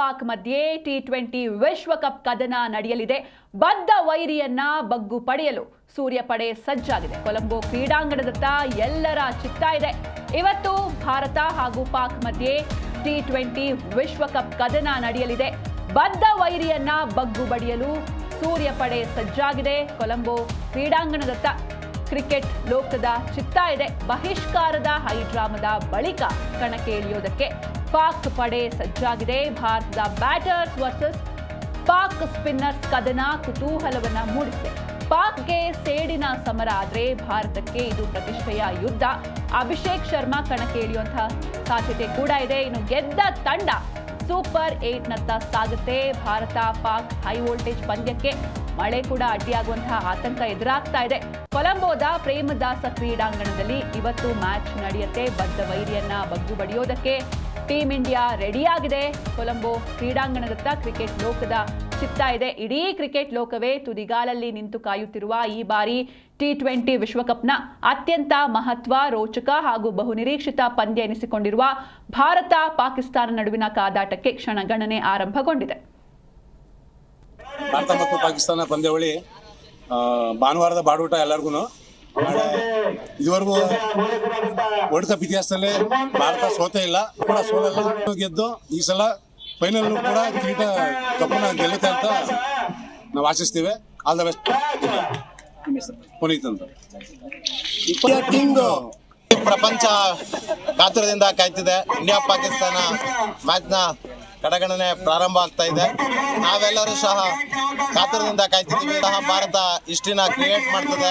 ಪಾಕ್ ಮಧ್ಯೆ T20 ವಿಶ್ವಕಪ್ ಕದನ ನಡೆಯಲಿದೆ. ಬದ್ಧ ವೈರಿಯನ್ನ ಬಗ್ಗು ಪಡೆಯಲು ಸೂರ್ಯ ಪಡೆ ಸಜ್ಜಾಗಿದೆ. ಕೊಲಂಬೋ ಕ್ರೀಡಾಂಗಣದತ್ತ ಎಲ್ಲರ ಚಿತ್ತ ಇದೆ. ಇವತ್ತು ಭಾರತ ಹಾಗೂ ಪಾಕ್ ಮಧ್ಯೆ T20 ವಿಶ್ವಕಪ್ ಕದನ ನಡೆಯಲಿದೆ. ಬದ್ಧ ವೈರಿಯನ್ನ ಬಗ್ಗು ಬಡಿಯಲು ಸೂರ್ಯ ಪಡೆ ಸಜ್ಜಾಗಿದೆ. ಕೊಲಂಬೋ ಕ್ರೀಡಾಂಗಣದತ್ತ ಕ್ರಿಕೆಟ್ ಲೋಕದ ಚಿತ್ತ ಇದೆ. ಬಹಿಷ್ಕಾರದ ಹೈಡ್ರಾಮದ ಬಳಿಕ ಕಣಕ್ಕೆ ಇಳಿಯೋದಕ್ಕೆ ಪಾಕ್ ಪಡೆ ಸಜ್ಜಾಗಿದೆ. ಭಾರತದ ಬ್ಯಾಟರ್ಸ್ ವರ್ಸಸ್ ಪಾಕ್ ಸ್ಪಿನ್ನರ್ಸ್ ಕದನ ಕುತೂಹಲವನ್ನ ಮೂಡಿಸಿದೆ. ಪಾಕ್ಗೆ ಸೇಡಿನ ಸಮರ ಆದ್ರೆ ಭಾರತಕ್ಕೆ ಇದು ಪ್ರತಿಷ್ಠೆಯ ಯುದ್ಧ. ಅಭಿಷೇಕ್ ಶರ್ಮಾ ಕಣಕ್ಕೆ ಇಳಿಯುವಂತಹ ಸಾಧ್ಯತೆ ಕೂಡ ಇದೆ. ಇನ್ನು ಗೆದ್ದ ತಂಡ ಸೂಪರ್ 8 ನತ್ತ ಸಾಗುತ್ತೆ. ಭಾರತ ಪಾಕ್ ಹೈ ವೋಲ್ಟೇಜ್ ಪಂದ್ಯಕ್ಕೆ ಮಳೆ ಕೂಡ ಅಡ್ಡಿಯಾಗುವಂತಹ ಆತಂಕ ಎದುರಾಗ್ತಾ ಇದೆ. ಕೊಲಂಬೋದ ಪ್ರೇಮದಾಸ ಕ್ರೀಡಾಂಗಣದಲ್ಲಿ ಇವತ್ತು ಮ್ಯಾಚ್ ನಡೆಯುತ್ತೆ. ಬದ್ಧ ವೈರಿಯನ್ನ ಬಗ್ಗು ಬಡಿಯೋದಕ್ಕೆ ಟೀಮ್ ಇಂಡಿಯಾ ರೆಡಿಯಾಗಿದೆ. ಕೊಲಂಬೋ ಕ್ರೀಡಾಂಗಣದತ್ತ ಕ್ರಿಕೆಟ್ ಲೋಕದ ಚಿತ್ತ ಇದೆ. ಇಡೀ ಕ್ರಿಕೆಟ್ ಲೋಕವೇ ತುದಿಗಾಲಲ್ಲಿ ನಿಂತು ಕಾಯುತ್ತಿರುವ ಈ ಬಾರಿ T20 ವಿಶ್ವಕಪ್ನ ಅತ್ಯಂತ ಮಹತ್ವ, ರೋಚಕ ಹಾಗೂ ಬಹುನಿರೀಕ್ಷಿತ ಪಂದ್ಯ ಎನಿಸಿಕೊಂಡಿರುವ ಭಾರತ ಪಾಕಿಸ್ತಾನ ನಡುವಿನ ಕಾದಾಟಕ್ಕೆ ಕ್ಷಣಗಣನೆ ಆರಂಭಗೊಂಡಿದೆ. ಭಾರತ ಮತ್ತು ಪಾಕಿಸ್ತಾನ ಪಂದ್ಯಾವಳಿ ಭಾನುವಾರದ ಬಾಡೂಟ ಎಲ್ಲರಿಗೂ. ಇದುವರೆಗೂ ವರ್ಲ್ಡ್ ಕಪ್ ಇತಿಹಾಸದಲ್ಲಿ ಭಾರತ ಸೋತೇ ಇಲ್ಲ, ಕೂಡ ಸೋಲಲ್ಲ, ಗೆದ್ದು ಈ ಸಲ ಫೈನಲ್ ಕೂಡ ಕಿರೀಟ ಕಪ್ಪನ್ನ ಗೆಲ್ಲುತ್ತೆ ಅಂತ ನಾವು ಆಶಿಸ್ತೀವಿ. ಆಲ್ ದ ಬೆಸ್ಟ್ ಪುನೀತ್ ಅಂತ. ಪ್ರಪಂಚ ಕಾತುರದಿಂದ ಕಾಯ್ತಿದೆ. ಇಂಡಿಯಾ ಪಾಕಿಸ್ತಾನ ಮ್ಯಾಚ್ನ ಕಡೆಗಣನೆ ಪ್ರಾರಂಭ ಆಗ್ತಾ ಇದೆ. ನಾವೆಲ್ಲರೂ ಸಹ ಕಾತುರದಿಂದ ಕಾಯ್ತಿದ್ದೀವಿ. ಸಹ ಭಾರತ ಹಿಸ್ಟ್ರಿನ ಕ್ರಿಯೇಟ್ ಮಾಡ್ತದೆ.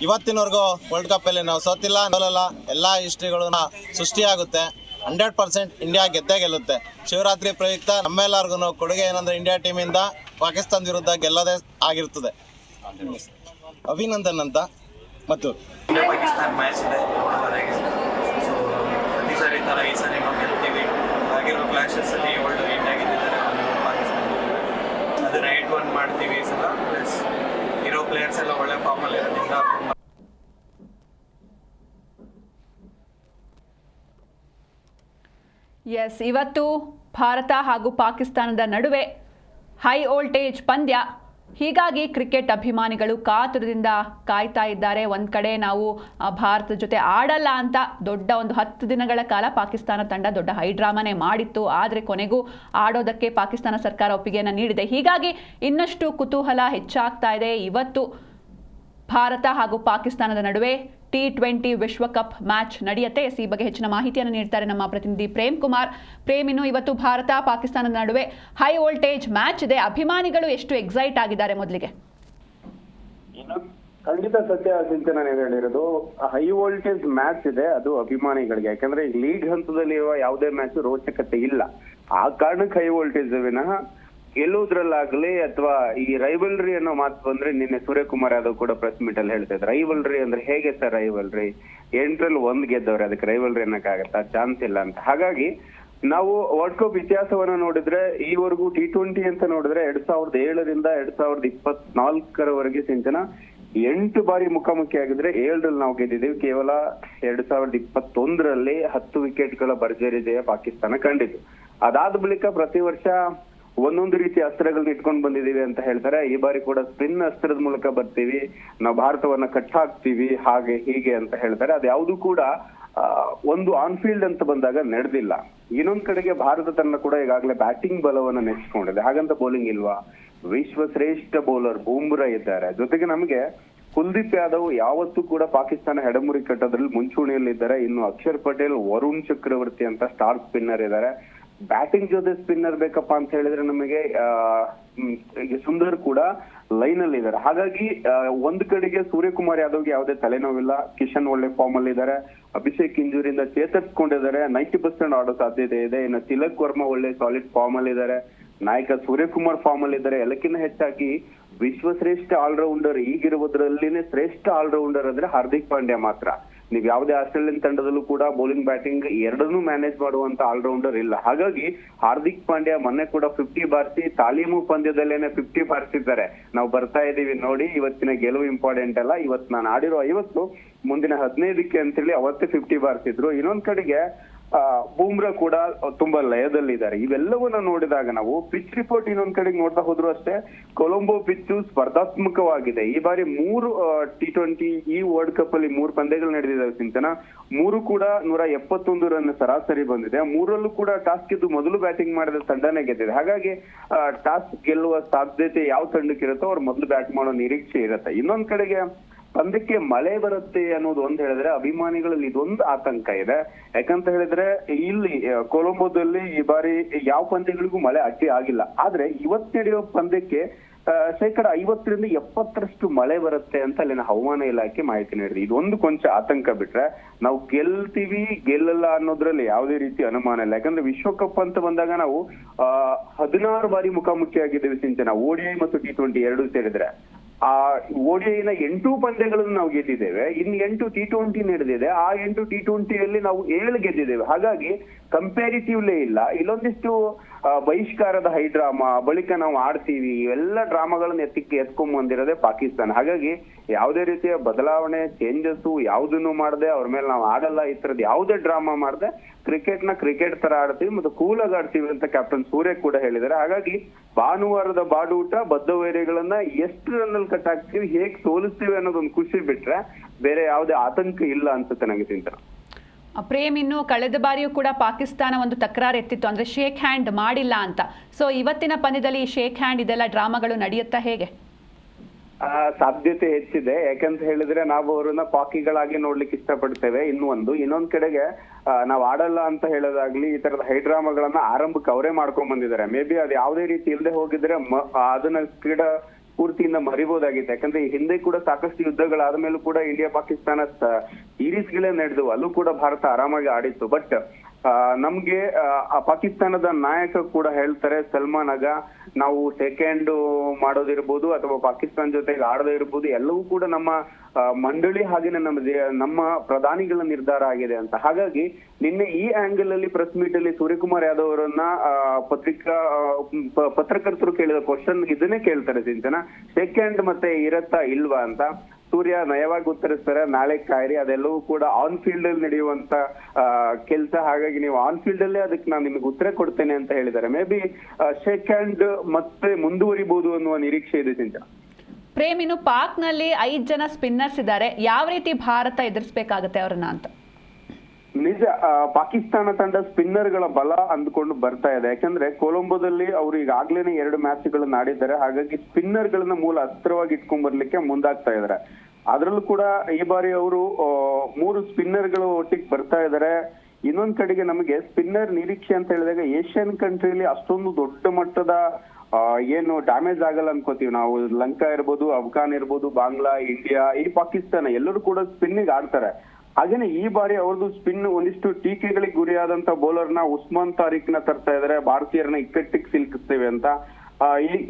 ಇವತ್ತಿನವರೆಗೂ ವರ್ಲ್ಡ್ ಕಪ್ ಅಲ್ಲಿ ನಾವು ಸೋತಿಲ್ಲ, ಸೋಲಲ್ಲ. ಎಲ್ಲಾ ಹಿಸ್ಟ್ರಿಗಳನ್ನ ಸೃಷ್ಟಿಯಾಗುತ್ತೆ. 100% ಇಂಡಿಯಾ ಗೆದ್ದೇ ಗೆಲ್ಲುತ್ತೆ. ಶಿವರಾತ್ರಿ ಪ್ರಯುಕ್ತ ನಮ್ಮೆಲ್ಲರಿಗೂ ಕೊಡುಗೆ ಏನಂದ್ರೆ ಇಂಡಿಯಾ ಟೀಮಿಂದ ಪಾಕಿಸ್ತಾನ ವಿರುದ್ಧ ಗೆಲ್ಲೋದೇ ಆಗಿರ್ತದೆ. ಅಭಿನಂದನ್ ಅಂತ ಮತ್ತು ಇಂಡಿಯಾ ಪಾಕಿಸ್ತಾನ ಮ್ಯಾಚ್ ಇದೆ. ಸೊ ಪ್ರತಿ ಸಾರಿ ಥರ ಈ ಸಾರಿ ನಾವು ಗೆಲ್ತೀವಿ. ಆಗಿರೋ ಕ್ಲಾಶಸ್ ಅಲ್ಲಿ ವರ್ಲ್ಡ್ ಇಂಡಿಯಾ ಗೆದ್ದಿದ್ದಾರೆ, ಪಾಕಿಸ್ತಾನ ಅದನ್ನ 8-1 ಮಾಡ್ತೀವಿ ಈ ಸಲ. ಪ್ಲಸ್ ಇರೋ ಪ್ಲೇಯರ್ಸ್ ಎಲ್ಲ ಒಳ್ಳೆ ಫಾರ್ಮಲ್ಲಿ ಇರೋದ್ರಿಂದ ಇವತ್ತು ಭಾರತ ಹಾಗೂ ಪಾಕಿಸ್ತಾನದ ನಡುವೆ ಹೈ ವೋಲ್ಟೇಜ್ ಪಂದ್ಯ. ಹೀಗಾಗಿ ಕ್ರಿಕೆಟ್ ಅಭಿಮಾನಿಗಳು ಕಾತುರದಿಂದ ಕಾಯ್ತಾ ಇದ್ದಾರೆ. ಒಂದು ಕಡೆ ನಾವು ಭಾರತದ ಜೊತೆ ಆಡಲ್ಲ ಅಂತ ದೊಡ್ಡ ಒಂದು 10 ದಿನಗಳ ಕಾಲ ಪಾಕಿಸ್ತಾನ ತಂಡ ದೊಡ್ಡ ಹೈಡ್ರಾಮಾನೇ ಮಾಡಿತ್ತು. ಆದರೆ ಕೊನೆಗೂ ಆಡೋದಕ್ಕೆ ಪಾಕಿಸ್ತಾನ ಸರ್ಕಾರ ಒಪ್ಪಿಗೆಯನ್ನು ನೀಡಿದೆ. ಹೀಗಾಗಿ ಇನ್ನಷ್ಟು ಕುತೂಹಲ ಹೆಚ್ಚಾಗ್ತಾ ಇದೆ. ಇವತ್ತು ಭಾರತ ಹಾಗೂ ಪಾಕಿಸ್ತಾನದ ನಡುವೆ T20 ವಿಶ್ವಕಪ್ ಮ್ಯಾಚ್ ನಡೆಯುತ್ತೆ. ಈ ಬಗ್ಗೆ ಹೆಚ್ಚಿನ ಮಾಹಿತಿಯನ್ನು ನೀಡ್ತಾರೆ ನಮ್ಮ ಪ್ರತಿನಿಧಿ ಪ್ರೇಮ್ ಕುಮಾರ್. ಪ್ರೇಮ್, ಇವತ್ತು ಭಾರತ ಪಾಕಿಸ್ತಾನದ ನಡುವೆ ಹೈ ವೋಲ್ಟೇಜ್ ಮ್ಯಾಚ್ ಇದೆ. ಅಭಿಮಾನಿಗಳು ಎಷ್ಟು ಎಕ್ಸೈಟ್ ಆಗಿದ್ದಾರೆ? ಮೊದಲಿಗೆ ಖಂಡಿತ ಸತ್ಯ ಚಿಂತನೆ ನೀವು ಹೇಳಿರೋದು. ಹೈ ವೋಲ್ಟೇಜ್ ಮ್ಯಾಚ್ ಇದೆ, ಅದು ಅಭಿಮಾನಿಗಳಿಗೆ. ಯಾಕಂದ್ರೆ ಲೀಗ್ ಹಂತದಲ್ಲಿ ಇರುವ ಯಾವುದೇ ಮ್ಯಾಚ್ ರೋಚಕತೆ ಇಲ್ಲ. ಆ ಕಾರಣಕ್ಕೆ ಹೈ ವೋಲ್ಟೇಜ್ ವಿನಃ ಗೆಲ್ಲುವುದ್ರಲ್ಲಾಗ್ಲಿ ಅಥವಾ ಈ ರೈವಲ್ರಿ ಅನ್ನೋ ಮಾತು ಬಂದ್ರೆ ನಿನ್ನೆ ಸೂರ್ಯಕುಮಾರ್ ಯಾದವ್ ಕೂಡ ಪ್ರೆಸ್ ಮೀಟ್ ಅಲ್ಲಿ ಹೇಳ್ತಾ ಇದ್ರು. ರೈವಲ್ರಿ ಅಂದ್ರೆ ಹೇಗೆ ಸರ್ ರೈವಲ್ರಿ? 8ರಲ್ಲಿ 1 ಗೆದ್ದವ್ರೆ, ಅದಕ್ಕೆ ರೈವಲ್ರಿ ಅನ್ನಕ್ಕಾಗತ್ತಾ? ಚಾನ್ಸ್ ಇಲ್ಲ ಅಂತ. ಹಾಗಾಗಿ ನಾವು ವರ್ಲ್ಡ್ ಕಪ್ ಇತಿಹಾಸವನ್ನ ನೋಡಿದ್ರೆ ಈವರೆಗೂ T20 ಅಂತ ನೋಡಿದ್ರೆ 2007ರಿಂದ 2024ರವರೆಗೆ ಸಿಂಚನ 8 ಬಾರಿ ಮುಖಾಮುಖಿ ಆಗಿದ್ರೆ 7ರಲ್ಲಿ ನಾವು ಗೆದ್ದಿದ್ದೀವಿ. ಕೇವಲ 2021ರಲ್ಲಿ 10 ವಿಕೆಟ್ಗಳ ಭರ್ಜರಿ ಜಯ ಪಾಕಿಸ್ತಾನ ಕಂಡಿತು. ಅದಾದ ಬಳಿಕ ಪ್ರತಿ ವರ್ಷ ಒಂದೊಂದು ರೀತಿ ಅಸ್ತ್ರಗಳನ್ನ ಇಟ್ಕೊಂಡು ಬಂದಿದೀವಿ ಅಂತ ಹೇಳ್ತಾರೆ. ಈ ಬಾರಿ ಕೂಡ ಸ್ಪಿನ್ ಅಸ್ತ್ರದ ಮೂಲಕ ಬರ್ತೀವಿ, ನಾವು ಭಾರತವನ್ನ ಕಟ್ ಹಾಕ್ತೀವಿ, ಹಾಗೆ ಹೀಗೆ ಅಂತ ಹೇಳ್ತಾರೆ. ಅದ್ಯಾವುದು ಕೂಡ ಒಂದು ಆನ್ ಫೀಲ್ಡ್ ಅಂತ ಬಂದಾಗ ನಡೆದಿಲ್ಲ. ಇನ್ನೊಂದ್ ಕಡೆಗೆ ಭಾರತ ತಂಡ ಕೂಡ ಈಗಾಗಲೇ ಬ್ಯಾಟಿಂಗ್ ಬಲವನ್ನ ನೆಚ್ಚಿಕೊಂಡಿದೆ. ಹಾಗಂತ ಬೌಲಿಂಗ್ ಇಲ್ವಾ? ವಿಶ್ವ ಶ್ರೇಷ್ಠ ಬೌಲರ್ ಬೂಮ್ರಾ ಇದ್ದಾರೆ. ಜೊತೆಗೆ ನಮಗೆ ಕುಲ್ದೀಪ್ ಯಾದವ್ ಯಾವತ್ತೂ ಕೂಡ ಪಾಕಿಸ್ತಾನ ಹೆಡಮುರಿ ಕಟ್ಟೋದ್ರಲ್ಲಿ ಮುಂಚೂಣಿಯಲ್ಲಿದ್ದಾರೆ. ಇನ್ನು ಅಕ್ಷರ್ ಪಟೇಲ್, ವರುಣ್ ಚಕ್ರವರ್ತಿ ಅಂತ ಸ್ಟಾರ್ ಸ್ಪಿನ್ನರ್ ಇದ್ದಾರೆ. ಬ್ಯಾಟಿಂಗ್ ಜೊತೆ ಸ್ಪಿನ್ನರ್ ಬೇಕಪ್ಪ ಅಂತ ಹೇಳಿದ್ರೆ ನಮಗೆ ಸುಂದರ್ ಕೂಡ ಲೈನ್ ಅಲ್ಲಿ ಇದ್ದಾರೆ. ಹಾಗಾಗಿ ಒಂದ್ ಕಡೆಗೆ ಸೂರ್ಯಕುಮಾರ್ ಯಾದವ್ಗೆ ಯಾವುದೇ ತಲೆನೋವಿಲ್ಲ. ಕಿಶನ್ ಒಳ್ಳೆ ಫಾರ್ಮ್ ಅಲ್ಲಿ ಇದ್ದಾರೆ. ಅಭಿಷೇಕ್ ಇಂಜುರಿಯಿಂದ ಚೇತರಿಸಿಕೊಂಡಿದ್ದಾರೆ, 90% ಆಡೋ ಸಾಧ್ಯತೆ ಇದೆ. ಇನ್ನು ತಿಲಕ್ ವರ್ಮಾ ಒಳ್ಳೆ ಸಾಲಿಡ್ ಫಾರ್ಮ್ ಅಲ್ಲಿ ಇದ್ದಾರೆ. ನಾಯಕ ಸೂರ್ಯಕುಮಾರ್ ಫಾರ್ಮ್ ಅಲ್ಲಿ ಇದ್ದಾರೆ. ಎಲ್ಲಕ್ಕಿಂತ ಹೆಚ್ಚಾಗಿ ವಿಶ್ವಶ್ರೇಷ್ಠ ಆಲ್ರೌಂಡರ್ ಈಗಿರುವುದರಲ್ಲಿನೇ ಶ್ರೇಷ್ಠ ಆಲ್ರೌಂಡರ್ ಅಂದ್ರೆ ಹಾರ್ದಿಕ್ ಪಾಂಡ್ಯ ಮಾತ್ರ. ನೀವು ಯಾವುದೇ ಆಸ್ಟ್ರೇಲಿಯನ್ ತಂಡದಲ್ಲೂ ಕೂಡ ಬೌಲಿಂಗ್ ಬ್ಯಾಟಿಂಗ್ ಎರಡನ್ನೂ ಮ್ಯಾನೇಜ್ ಮಾಡುವಂತ ಆಲ್ರೌಂಡರ್ ಇಲ್ಲ. ಹಾಗಾಗಿ ಹಾರ್ದಿಕ್ ಪಾಂಡ್ಯ ಮೊನ್ನೆ ಕೂಡ 50 ಬಾರಿಸಿ ತಾಲೀಮು ಪಂದ್ಯದಲ್ಲೇನೆ 50 ಬಾರಿಸಿದ್ದಾರೆ. ನಾವು ಬರ್ತಾ ಇದೀವಿ ನೋಡಿ, ಇವತ್ತಿನ ಗೆಲುವು ಇಂಪಾರ್ಟೆಂಟ್ ಅಲ್ಲ, ಇವತ್ತು ನಾನು ಆಡಿರೋ 50 ಮುಂದಿನ 15ಕ್ಕೆ ಅಂತೇಳಿ ಅವತ್ತೇ 50 ಬಾರಿಸಿದ್ರು. ಇನ್ನೊಂದ್ ಕಡೆಗೆ ಬೂಮ್ರಾ ಕೂಡ ತುಂಬಾ ಲಯದಲ್ಲಿದ್ದಾರೆ. ಇವೆಲ್ಲವನ್ನ ನೋಡಿದಾಗ ನಾವು ಪಿಚ್ ರಿಪೋರ್ಟ್ ಇನ್ನೊಂದ್ ಕಡೆಗೆ ನೋಡ್ತಾ ಹೋದ್ರು ಅಷ್ಟೇ ಕೊಲಂಬೋ ಪಿಚ್ಚು ಸ್ಪರ್ಧಾತ್ಮಕವಾಗಿದೆ. ಈ ಬಾರಿ 3 T20 ಈ ವರ್ಲ್ಡ್ ಕಪ್ ಅಲ್ಲಿ 3 ಪಂದ್ಯಗಳು ನಡೆದಿದ್ದಾವೆ ಸಿಂಚನ. 3 ಕೂಡ 171 ರನ್ ಸರಾಸರಿ ಬಂದಿದೆ. 3ರಲ್ಲೂ ಕೂಡ ಟಾಸ್ ಗೆದ್ದು ಮೊದಲು ಬ್ಯಾಟಿಂಗ್ ಮಾಡಿದ ತಂಡನೇ ಗೆದ್ದಿದೆ. ಹಾಗಾಗಿ ಟಾಸ್ ಗೆಲ್ಲುವ ಸಾಧ್ಯತೆ ಯಾವ ತಂಡಕ್ಕಿರುತ್ತೋ ಅವ್ರು ಮೊದಲು ಬ್ಯಾಟ್ ಮಾಡೋ ನಿರೀಕ್ಷೆ ಇರುತ್ತೆ. ಇನ್ನೊಂದ್ ಕಡೆಗೆ ಪಂದ್ಯಕ್ಕೆ ಮಳೆ ಬರುತ್ತೆ ಅನ್ನೋದು ಒಂದ್ ಹೇಳಿದ್ರೆ ಅಭಿಮಾನಿಗಳಲ್ಲಿ ಇದೊಂದು ಆತಂಕ ಇದೆ. ಯಾಕಂತ ಹೇಳಿದ್ರೆ ಇಲ್ಲಿ ಕೊಲಂಬೋದಲ್ಲಿ ಈ ಬಾರಿ ಯಾವ ಪಂದ್ಯಗಳಿಗೂ ಮಳೆ ಅಡ್ಡಿ ಆಗಿಲ್ಲ. ಆದ್ರೆ ಇವತ್ತು ನಡೆಯೋ ಪಂದ್ಯಕ್ಕೆ 50% ಮಳೆ ಬರುತ್ತೆ ಅಂತ ಅಲ್ಲಿನ ಹವಾಮಾನ ಇಲಾಖೆ ಮಾಹಿತಿ ನೀಡಿದೆ. ಇದೊಂದು ಕೊಂಚ ಆತಂಕ ಬಿಟ್ರೆ ನಾವು ಗೆಲ್ತೀವಿ ಗೆಲ್ಲಲ್ಲ ಅನ್ನೋದ್ರಲ್ಲಿ ಯಾವುದೇ ರೀತಿ ಅನುಮಾನ ಇಲ್ಲ. ಯಾಕಂದ್ರೆ ವಿಶ್ವಕಪ್ ಅಂತ ಬಂದಾಗ ನಾವು 16 ಬಾರಿ ಮುಖಾಮುಖಿಯಾಗಿದ್ದೇವೆ ಸಿಂಚನ, ODI ಮತ್ತು T20 ಎರಡು ಸೇರಿದ್ರೆ. ಆ ODIನ 8 ಪಂದ್ಯಗಳನ್ನು ನಾವು ಗೆದ್ದಿದ್ದೇವೆ. ಇನ್ನು 8 T20 ನಡೆದಿದೆ. ಆ 8 T20ಯಲ್ಲಿ ನಾವು 7 ಗೆದ್ದಿದ್ದೇವೆ. ಹಾಗಾಗಿ ಕಂಪ್ಯಾರಿಟಿವ್ಲೇ ಇಲ್ಲ. ಇಲ್ಲೊಂದಿಷ್ಟು ಬಹಿಷ್ಕಾರದ ಹೈಡ್ರಾಮಾ, ಬಳಿಕ ನಾವು ಆಡ್ತೀವಿ, ಇವೆಲ್ಲ ಡ್ರಾಮಾಗಳನ್ನ ಎತ್ಕೊಂಡ್ ಬಂದಿರೋದೇ ಪಾಕಿಸ್ತಾನ. ಹಾಗಾಗಿ ಯಾವುದೇ ರೀತಿಯ ಬದಲಾವಣೆ ಚೇಂಜಸ್ ಯಾವುದನ್ನು ಮಾಡದೆ ಅವ್ರ ಮೇಲೆ ನಾವು ಆಡಲ್ಲ, ಈ ತರದ್ ಯಾವುದೇ ಡ್ರಾಮಾ ಮಾಡದೆ ಕ್ರಿಕೆಟ್ ತರ ಆಡ್ತೀವಿ ಮತ್ತು ಕೂಲಾಗಿ ಆಡ್ತೀವಿ ಅಂತ ಕ್ಯಾಪ್ಟನ್ ಸೂರ್ಯ ಕೂಡ ಹೇಳಿದ್ದಾರೆ. ಹಾಗಾಗಿ ಭಾನುವಾರದ ಬಾಡೂಟ ಬದ್ಧ ವೈರಿಗಳನ್ನ ಎಷ್ಟು ರನ್ನಲ್ಲಿ ಕಟ್ ಹಾಕ್ತೀವಿ, ಹೇಗ್ ಸೋಲಿಸ್ತೀವಿ ಅನ್ನೋದೊಂದು ಖುಷಿ ಬಿಟ್ರೆ ಬೇರೆ ಯಾವುದೇ ಆತಂಕ ಇಲ್ಲ ಅನ್ಸುತ್ತೆ ನನಗೆ ಚಿಂತನ. ಪ್ರೇಮ್, ಇನ್ನು ಕಳೆದ ಬಾರಿಯೂ ಕೂಡ ಪಾಕಿಸ್ತಾನ ಒಂದು ತಕರಾರು ಎತ್ತಿತ್ತು, ಅಂದ್ರೆ ಶೇಕ್ ಹ್ಯಾಂಡ್ ಮಾಡಿಲ್ಲ ಅಂತ. ಸೊ ಇವತ್ತಿನ ಪಂದ್ಯದಲ್ಲಿ ಶೇಕ್ ಹ್ಯಾಂಡ್ ಇದೆಲ್ಲ ಡ್ರಾಮಾಗಳು ನಡೆಯುತ್ತಾ ಹೇಗೆ? ಸಾಧ್ಯತೆ ಹೆಚ್ಚಿದೆ. ಯಾಕಂತ ಹೇಳಿದ್ರೆ ನಾವು ಅವ್ರನ್ನ ಪಾಕಿಗಳಾಗಿ ನೋಡ್ಲಿಕ್ಕೆ ಇಷ್ಟಪಡ್ತೇವೆ. ಇನ್ನೊಂದ್ ಕಡೆಗೆ ನಾವ್ ಆಡಲ್ಲ ಅಂತ ಹೇಳೋದಾಗ್ಲಿ, ಈ ತರದ ಹೈಡ್ರಾಮಾಗಳನ್ನ ಆರಂಭಕ್ಕೆ ಅವರೇ ಮಾಡ್ಕೊಂಡ್ ಬಂದಿದ್ದಾರೆ. ಮೇ ಬಿ ಅದು ಯಾವುದೇ ರೀತಿ ಇಲ್ಲದೆ ಹೋಗಿದ್ರೆ ಅದನ್ನ ಕ್ರೀಡಾ ಸ್ಫೂರ್ತಿಯಿಂದ ಮರಿಬಹುದಾಗಿತ್ತು. ಯಾಕಂದ್ರೆ ಈ ಹಿಂದೆ ಕೂಡ ಸಾಕಷ್ಟು ಯುದ್ಧಗಳಾದ ಮೇಲೂ ಕೂಡ ಇಂಡಿಯಾ ಪಾಕಿಸ್ತಾನ ಸೀರೀಸ್ಗಳೇ ನಡೆದವು, ಅಲ್ಲೂ ಕೂಡ ಭಾರತ ಆರಾಮಾಗಿ ಆಡಿತ್ತು. ಬಟ್ ನಮ್ಗೆ ಪಾಕಿಸ್ತಾನದ ನಾಯಕ ಕೂಡ ಹೇಳ್ತಾರೆ, ಸಲ್ಮಾನ್ ಆಗ ನಾವು ಸೆಕೆಂಡ್ ಮಾಡೋದಿರ್ಬೋದು ಅಥವಾ ಪಾಕಿಸ್ತಾನ ಜೊತೆಗೆ ಆಡದೇ ಇರ್ಬೋದು, ಎಲ್ಲವೂ ಕೂಡ ನಮ್ಮ ಮಂಡಳಿ ಹಾಗೇನೆ ನಮ್ಮ ಪ್ರಧಾನಿಗಳ ನಿರ್ಧಾರ ಆಗಿದೆ ಅಂತ. ಹಾಗಾಗಿ ನಿನ್ನೆ ಈ ಆಂಗಲ್ ಅಲ್ಲಿ ಪ್ರೆಸ್ ಮೀಟ್ ಅಲ್ಲಿ ಸೂರ್ಯಕುಮಾರ್ ಯಾದವ್ ಅವರನ್ನ ಪತ್ರಕರ್ತರು ಕೇಳಿದ ಕ್ವಶನ್ ಇದನ್ನೇ ಕೇಳ್ತಾರೆ ಸಿಂಚನ, ಸೆಕೆಂಡ್ ಮತ್ತೆ ಇರತ್ತಾ ಇಲ್ವಾ ಅಂತ. ಸೂರ್ಯ ನಯವಾಗಿ ಉತ್ತರಿಸ್ತಾರೆ, ನಾಳೆ ಕಾಯಿರಿ, ಅದೆಲ್ಲವೂ ಕೂಡ ಆನ್ ಫೀಲ್ಡ್ ಅಲ್ಲಿ ನಡೆಯುವಂತ ಕೆಲಸ. ಹಾಗಾಗಿ ನೀವು ಆನ್ ಫೀಲ್ಡ್ ಅಲ್ಲೇ ಅದಕ್ಕೆ ನಾನು ನಿಮಗೆ ಉತ್ತರ ಕೊಡ್ತೇನೆ ಅಂತ ಹೇಳಿದ್ದಾರೆ. ಮೇ ಬಿ ಸೆಕೆಂಡ್ ಮತ್ತೆ ಮುಂದುವರಿಬಹುದು ಅನ್ನುವ ನಿರೀಕ್ಷೆ ಇದೆ ಸಿಂಚನ. ಪ್ರೇಮ್, ಇನ್ನು ಪಾಕ್ನಲ್ಲಿ 5 ಜನ ಸ್ಪಿನ್ನರ್ಸ್ ಇದ್ದಾರೆ, ಯಾವ ರೀತಿ ಭಾರತ ಎದುರಿಸಬೇಕಾಗುತ್ತೆ ಅವ್ರನ್ನ ಅಂತ? ನಿಜ, ಪಾಕಿಸ್ತಾನ ತಂಡ ಸ್ಪಿನ್ನರ್ಗಳ ಬಲ ಅಂದ್ಕೊಂಡು ಬರ್ತಾ ಇದೆ. ಯಾಕಂದ್ರೆ ಕೊಲಂಬೋದಲ್ಲಿ ಅವರು ಈಗಾಗ್ಲೇನೆ 2 ಮ್ಯಾಚ್ಗಳನ್ನು ಆಡಿದ್ದಾರೆ. ಹಾಗಾಗಿ ಸ್ಪಿನ್ನರ್ಗಳನ್ನ ಮೂಲ ಅಸ್ತ್ರವಾಗಿ ಇಟ್ಕೊಂಡ್ ಬರ್ಲಿಕ್ಕೆ ಮುಂದಾಗ್ತಾ ಇದಾರೆ. ಅದ್ರಲ್ಲೂ ಕೂಡ ಈ ಬಾರಿ ಅವರು 3 ಸ್ಪಿನ್ನರ್ಗಳು ಒಟ್ಟಿಗೆ ಬರ್ತಾ ಇದಾರೆ. ಇನ್ನೊಂದ್ ಕಡೆಗೆ ನಮಗೆ ಸ್ಪಿನ್ನರ್ ನಿರೀಕ್ಷೆ ಅಂತ ಹೇಳಿದಾಗ ಏಷ್ಯನ್ ಕಂಟ್ರಿಲಿ ಅಷ್ಟೊಂದು ದೊಡ್ಡ ಮಟ್ಟದ ಏನು ಡ್ಯಾಮೇಜ್ ಆಗಲ್ಲ ಅನ್ಕೋತೀವಿ ನಾವು. ಲಂಕಾ ಇರ್ಬೋದು, ಅಫ್ಘಾನ್ ಇರ್ಬೋದು, ಬಾಂಗ್ಲಾ, ಇಂಡಿಯಾ, ಈ ಪಾಕಿಸ್ತಾನ ಎಲ್ಲರೂ ಕೂಡ ಸ್ಪಿನ್ನಿಗೆ ಆಡ್ತಾರೆ. ಹಾಗೇನೆ ಈ ಬಾರಿ ಅವ್ರದ್ದು ಸ್ಪಿನ್ ಒಂದಿಷ್ಟು ಟೀಕೆಗಳಿಗೆ ಗುರಿಯಾದಂತ ಬೌಲರ್ನ ಉಸ್ಮಾನ್ ತಾರಿಕ್ ನ ತರ್ತಾ ಇದಾರೆ, ಭಾರತೀಯರನ್ನ ಇಕ್ಕಟ್ಟಿಗೆ ಸಿಲುಕಿಸ್ತೇವೆ ಅಂತ.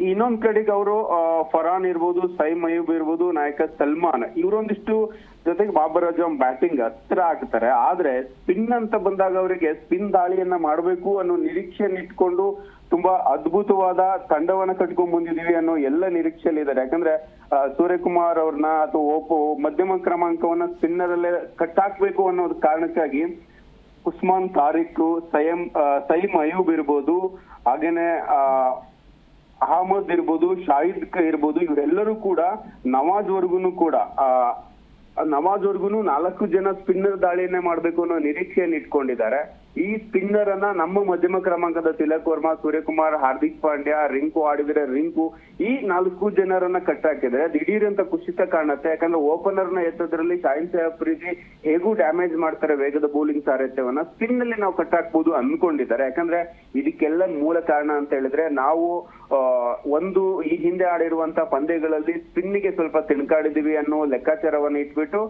ಇನ್ನೊಂದ್ ಕಡೆಗೆ ಅವರು ಫರಾನ್ ಇರ್ಬೋದು, ಸೈಮ್ ಅಯೂಬ್ ಇರ್ಬೋದು, ನಾಯಕ ಸಲ್ಮಾನ್ ಇವರೊಂದಿಷ್ಟು ಜೊತೆಗೆ ಬಾಬರ್ ಅಜಮ್ ಬ್ಯಾಟಿಂಗ್ ಹತ್ರ ಆಗ್ತಾರೆ. ಆದ್ರೆ ಸ್ಪಿನ್ ಅಂತ ಬಂದಾಗ ಅವರಿಗೆ ಸ್ಪಿನ್ ದಾಳಿಯನ್ನ ಮಾಡ್ಬೇಕು ಅನ್ನೋ ನಿರೀಕ್ಷೆಯನ್ನು ಇಟ್ಕೊಂಡು ತುಂಬಾ ಅದ್ಭುತವಾದ ತಂಡವನ್ನ ಕಟ್ಕೊಂಡ್ ಬಂದಿದೀವಿ ಅನ್ನೋ ಎಲ್ಲ ನಿರೀಕ್ಷೆಯಲ್ಲಿ ಇದ್ದಾರೆ. ಯಾಕಂದ್ರೆ ಸೂರ್ಯಕುಮಾರ್ ಅವ್ರನ್ನ ಅಥವಾ ಮಧ್ಯಮ ಕ್ರಮಾಂಕವನ್ನ ಸ್ಪಿನ್ನರ್ ಅಲ್ಲೇ ಕಟ್ಟಾಕ್ಬೇಕು ಅನ್ನೋದ್ ಕಾರಣಕ್ಕಾಗಿ ಉಸ್ಮಾನ್ ತಾರಿಕ್, ಸೈಮ್ ಅಯೂಬ್ ಇರ್ಬೋದು, ಹಾಗೇನೆ ಅಹಮದ್ ಇರ್ಬೋದು, ಶಾಹಿದ್ ಇರ್ಬೋದು, ಇವರೆಲ್ಲರೂ ಕೂಡ ನವಾಜ್ವರ್ಗುನು 4 ಜನ ಸ್ಪಿನ್ನರ್ ದಾಳಿಯನ್ನೇ ಮಾಡ್ಬೇಕು ಅನ್ನೋ ನಿರೀಕ್ಷೆಯನ್ನು ಇಟ್ಕೊಂಡಿದ್ದಾರೆ. ಈ ಸ್ಪಿನ್ನರ್ ಅನ್ನ ನಮ್ಮ ಮಧ್ಯಮ ಕ್ರಮಾಂಕದ ತಿಲಕ್ ವರ್ಮಾ, ಸೂರ್ಯಕುಮಾರ್, ಹಾರ್ದಿಕ್ ಪಾಂಡ್ಯ, ರಿಂಕು ಆಡಿದ್ರೆ ರಿಂಕು, ಈ 4 ಜನರನ್ನ ಕಟ್ಟಾಕಿದ್ರೆ ದಿಢೀರ್ ಅಂತ ಕುಸಿತ ಕಾಣುತ್ತೆ. ಯಾಕಂದ್ರೆ ಓಪನರ್ ನ ಎತ್ತದ್ರಲ್ಲಿ ಶಾಹಿನ್ ಅಫ್ರಿದಿ ಹೇಗೂ ಡ್ಯಾಮೇಜ್ ಮಾಡ್ತಾರೆ ವೇಗದ ಬೌಲಿಂಗ್ ಸಾರಥ್ಯವನ್ನ, ಸ್ಪಿನ್ ಅಲ್ಲಿ ನಾವು ಕಟ್ಟಾಕ್ಬಹುದು ಅನ್ಕೊಂಡಿದ್ದಾರೆ. ಯಾಕಂದ್ರೆ ಇದಕ್ಕೆಲ್ಲ ಮೂಲ ಕಾರಣ ಅಂತ ಹೇಳಿದ್ರೆ ನಾವು ಒಂದು ಈ ಹಿಂದೆ ಆಡಿರುವಂತ ಪಂದ್ಯಗಳಲ್ಲಿ ಸ್ಪಿನ್ನಿಗೆ ಸ್ವಲ್ಪ ತಿಣಕಾಡಿದೀವಿ ಅನ್ನೋ ಲೆಕ್ಕಾಚಾರವನ್ನ ಇಟ್ಬಿಟ್ಟು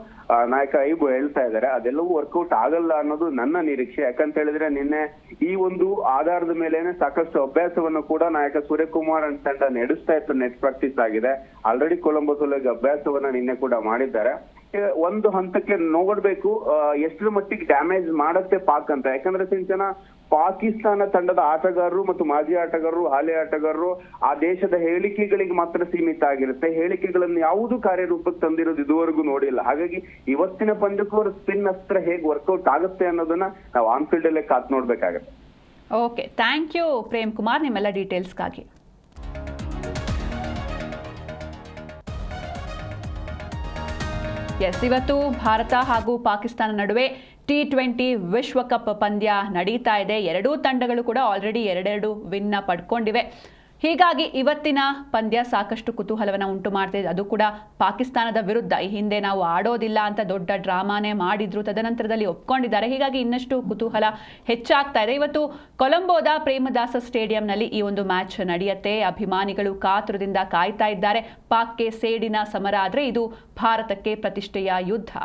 ನಾಯಕ ಐಬು ಹೇಳ್ತಾ ಇದ್ದಾರೆ. ಅದೆಲ್ಲವೂ ವರ್ಕೌಟ್ ಆಗಲ್ಲ ಅನ್ನೋದು ನನ್ನ ನಿರೀಕ್ಷೆ. ಯಾಕಂತ ಹೇಳಿದ್ರೆ ನಿನ್ನೆ ಈ ಒಂದು ಆಧಾರದ ಮೇಲೆನೆ ಸಾಕಷ್ಟು ಅಭ್ಯಾಸವನ್ನು ಕೂಡ ನಾಯಕ ಸೂರ್ಯಕುಮಾರ್ ತಂಡ ನಡೆಸ್ತಾ ಇತ್ತು. ನೆಟ್ ಪ್ರಾಕ್ಟೀಸ್ ಆಗಿದೆ ಆಲ್ರೆಡಿ. ಕೊಲಂಬೋದಲ್ಲಿ ಅಭ್ಯಾಸವನ್ನ ನಿನ್ನೆ ಕೂಡ ಮಾಡಿದ್ದಾರೆ. ಒಂದು ಹಂತಕ್ಕೆ ನೋಡ್ಬೇಕು ಎಷ್ಟರ ಮಟ್ಟಿಗೆ ಡ್ಯಾಮೇಜ್ ಮಾಡತ್ತೆ ಪಾಕ್ ಅಂತ. ಯಾಕಂದ್ರೆ ಸಿಂಚನ ಪಾಕಿಸ್ತಾನ ತಂಡದ ಆಟಗಾರರು ಮತ್ತು ಮಾಜಿ ಆಟಗಾರರು, ಹಾಲಿ ಆಟಗಾರರು ಆ ದೇಶದ ಹೇಳಿಕೆಗಳಿಗೆ ಮಾತ್ರ ಸೀಮಿತ ಆಗಿರುತ್ತೆ. ಹೇಳಿಕೆಗಳನ್ನು ಯಾವುದು ಕಾರ್ಯರೂಪಕ್ಕೆ ತಂದಿರೋದು ಇದುವರೆಗೂ ನೋಡಿಲ್ಲ. ಹಾಗಾಗಿ ಇವತ್ತಿನ ಪಂದ್ಯಕ್ಕೂ ಅವರ ಸ್ಪಿನ್ ಅಸ್ತ್ರ ಹೇಗೆ ವರ್ಕೌಟ್ ಆಗುತ್ತೆ ಅನ್ನೋದನ್ನ ನಾವು ಆನ್ ಫೀಲ್ಡ್ ಅಲ್ಲೇ ಕಾತ್ ನೋಡ್ಬೇಕಾಗತ್ತೆ. Okay, thank you Prem Kumar ನಿಮ್ಮೆಲ್ಲ ಡೀಟೇಲ್ಸ್ಗಾಗಿ. ಎಸ್, ಇವತ್ತು ಭಾರತ ಹಾಗೂ ಪಾಕಿಸ್ತಾನ ನಡುವೆ T20 ವಿಶ್ವಕಪ್ ಪಂದ್ಯ ನಡೀತಾ ಇದೆ. ಎರಡೂ ತಂಡಗಳು ಕೂಡ ಆಲ್ರೆಡಿ 2-2 ವಿನ್ನ ಪಡ್ಕೊಂಡಿವೆ. ಹೀಗಾಗಿ ಇವತ್ತಿನ ಪಂದ್ಯ ಸಾಕಷ್ಟು ಕುತೂಹಲವನ್ನು ಉಂಟು ಮಾಡ್ತಿದೆ. ಅದು ಕೂಡ ಪಾಕಿಸ್ತಾನದ ವಿರುದ್ಧ. ಈ ಹಿಂದೆ ನಾವು ಆಡೋದಿಲ್ಲ ಅಂತ ದೊಡ್ಡ ಡ್ರಾಮಾನೇ ಮಾಡಿದ್ರು, ತದನಂತರದಲ್ಲಿ ಒಪ್ಕೊಂಡಿದ್ದಾರೆ. ಹೀಗಾಗಿ ಇನ್ನಷ್ಟು ಕುತೂಹಲ ಹೆಚ್ಚಾಗ್ತಾ ಇದೆ. ಇವತ್ತು ಕೊಲಂಬೋದ ಪ್ರೇಮದಾಸ ಸ್ಟೇಡಿಯಂನಲ್ಲಿ ಈ ಒಂದು ಮ್ಯಾಚ್ ನಡೆಯುತ್ತೆ. ಅಭಿಮಾನಿಗಳು ಕಾತುರದಿಂದ ಕಾಯ್ತಾ ಇದ್ದಾರೆ. ಪಾಕ್ಗೆ ಸೇಡಿನ ಸಮರ ಆದರೆ ಇದು ಭಾರತಕ್ಕೆ ಪ್ರತಿಷ್ಠೆಯ ಯುದ್ಧ.